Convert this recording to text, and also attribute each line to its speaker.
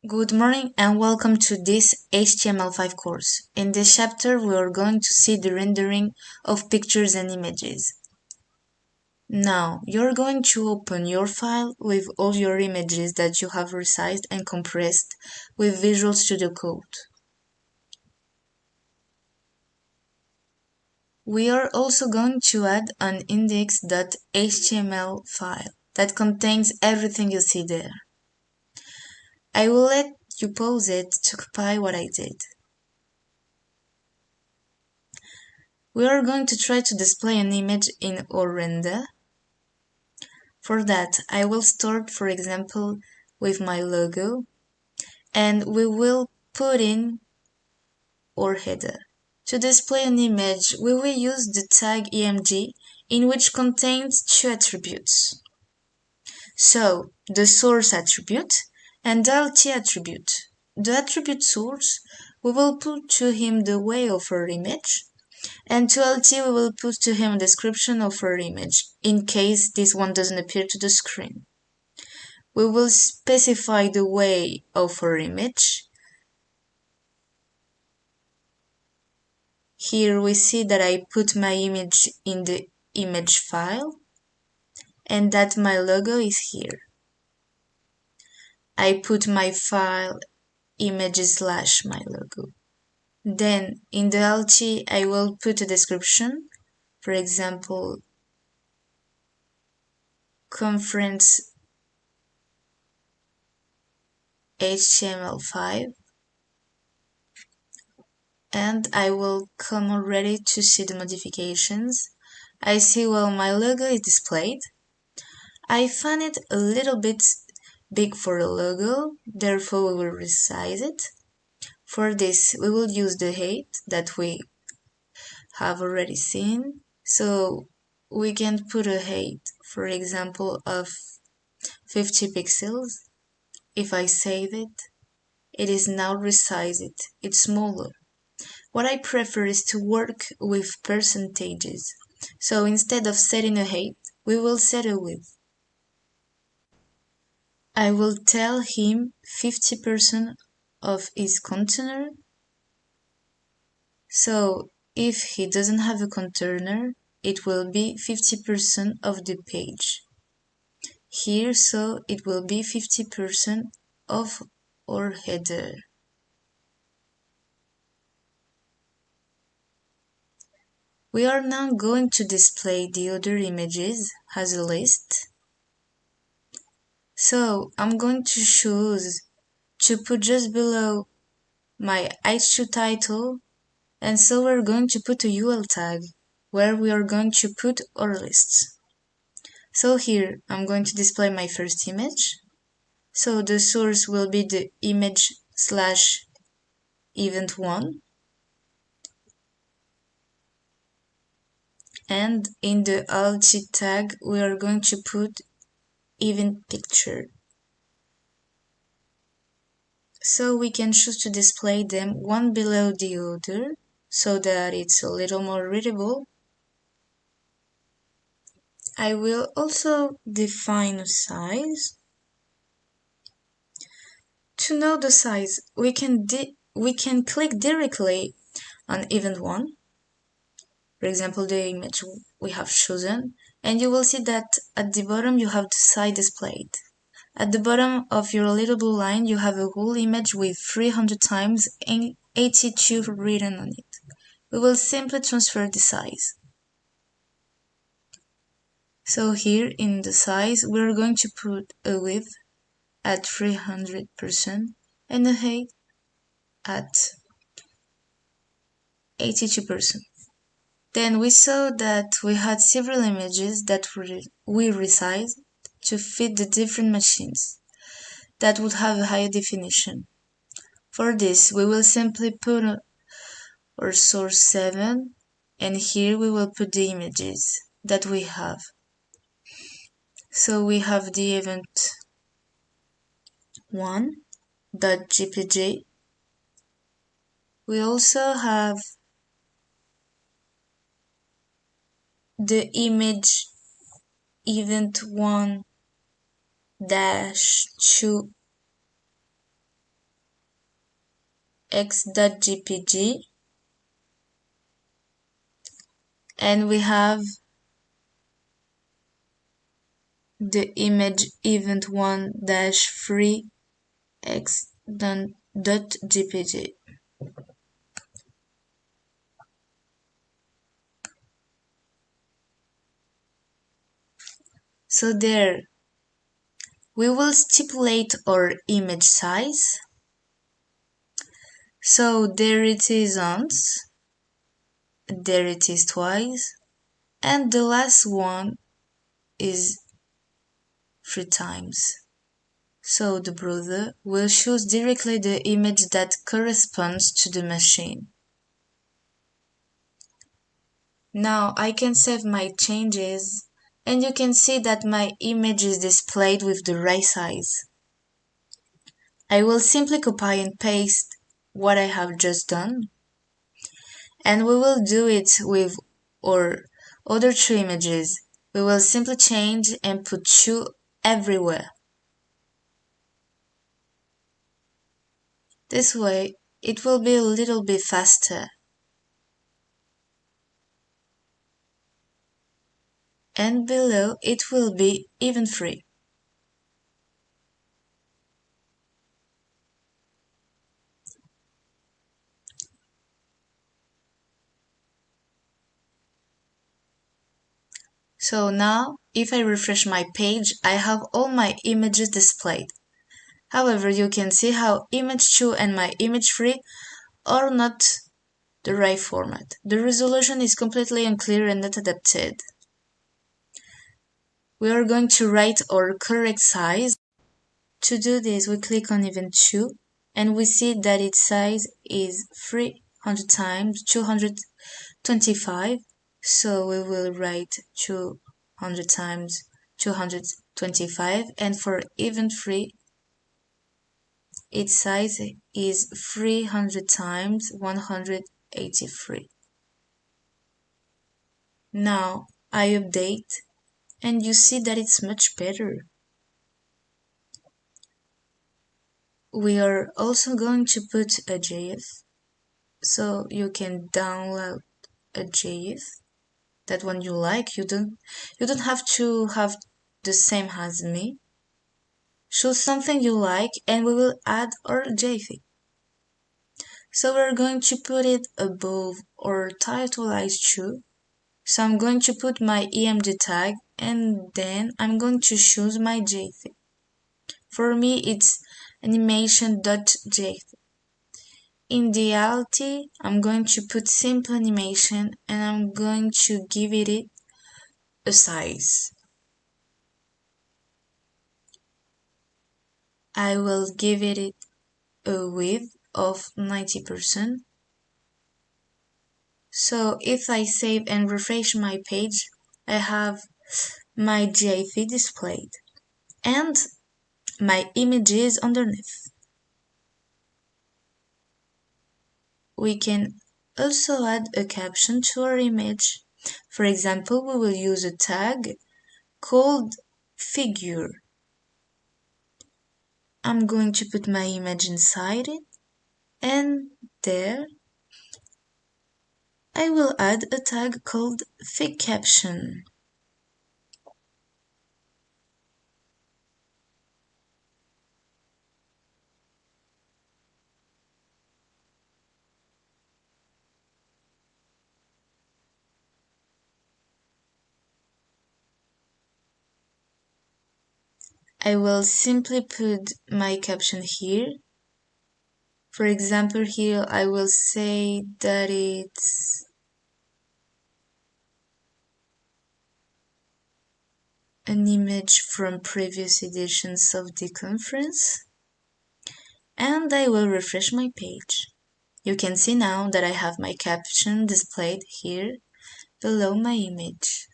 Speaker 1: Good morning and welcome to this HTML5 course. In this chapter, we are going to see the rendering of pictures and images. Now, you're going to open your file with all your images that you have resized and compressed with Visual Studio Code. We are also going to add an index.html file that contains everything you see there. I will let you pause it to copy what I did. We are going to try to display an image in our render. For that, I will start, for example, with my logo, and we will put in our header. To display an image, we will use the tag img, in which contains two attributes. So, the source attribute and the alt attribute. The attribute source, we will put to him the way of our image, and to LT we will put to him a description of our image, in case this one doesn't appear to the screen. We will specify the way of our image. Here we see that I put my image in the image file, and that my logo is here. I put my file image/my logo. Then in the LT I will put a description, for example, conference HTML5, and I will come already to see the modifications. I see well my logo is displayed. I find it a little bit big for a logo, therefore we will resize it. For this we will use the height that we have already seen, so we can put a height, for example, of 50 pixels. If I save it, it is now resized, it's smaller. What I prefer is to work with percentages. So instead of setting a height, we will set a width. I will tell him 50% of his container. So if he doesn't have a container, it will be 50% of the page. Here, so it will be 50% of our header. We are now going to display the other images as a list. So I'm going to choose to put just below my H2 title, and so we're going to put a UL tag where we are going to put our lists. So here I'm going to display my first image. So the source will be the image/event1, and in the alt tag we are going to put event picture. So we can choose to display them one below the other so that it's a little more readable. I will also define a size. To know the size, we can click directly on event 1, for example the image we have chosen, and you will see that at the bottom you have the size displayed. At the bottom of your little blue line you have a whole image with 300 times 82 written on it. We will simply transfer the size. So here in the size we're going to put a width at 300% and a height at 82%. Then we saw that we had several images that we resized to fit the different machines that would have a higher definition. For this, we will simply put our source 7, and here we will put the images that we have. So we have the event 1.jpg. We also have the image event 1-2 x.jpg, and we have the image event1-free x.jpg. So there, we will stipulate our image size. So there it is once, there it is twice, and the last one is 3 times. So the browser will choose directly the image that corresponds to the machine. Now I can save my changes, and you can see that my image is displayed with the right size. I will simply copy and paste what I have just done, and we will do it with our other 3 images. We will simply change and put 2 everywhere. This way, it will be a little bit faster. And below, it will be event free. So now, if I refresh my page, I have all my images displayed. However, you can see how image 2 and my image 3 are not the right format. The resolution is completely unclear and not adapted. We are going to write our correct size. To do this, we click on event 2 and we see that its size is 300 times 225. So we will write 200 times 225, and for event 3, its size is 300 times 183. Now I update, and you see that it's much better. We are also going to put a GIF, so you can download a GIF, that one you like. You don't have to have the same as me. Choose something you like and we will add our JPEG. So we're going to put it above our title as true. So I'm going to put my EMG tag and then I'm going to choose my JPEG. For me it's animation.jpg. In reality, I'm going to put simple animation and I'm going to give it a size. I will give it a width of 90%. So if I save and refresh my page, I have my JPG displayed and my images underneath. We can also add a caption to our image. For example, we will use a tag called figure. I'm going to put my image inside it, and there I will add a tag called fig caption. I will simply put my caption here. For example, here I will say that it's an image from previous editions of the conference, and I will refresh my page. You can see now that I have my caption displayed here below my image.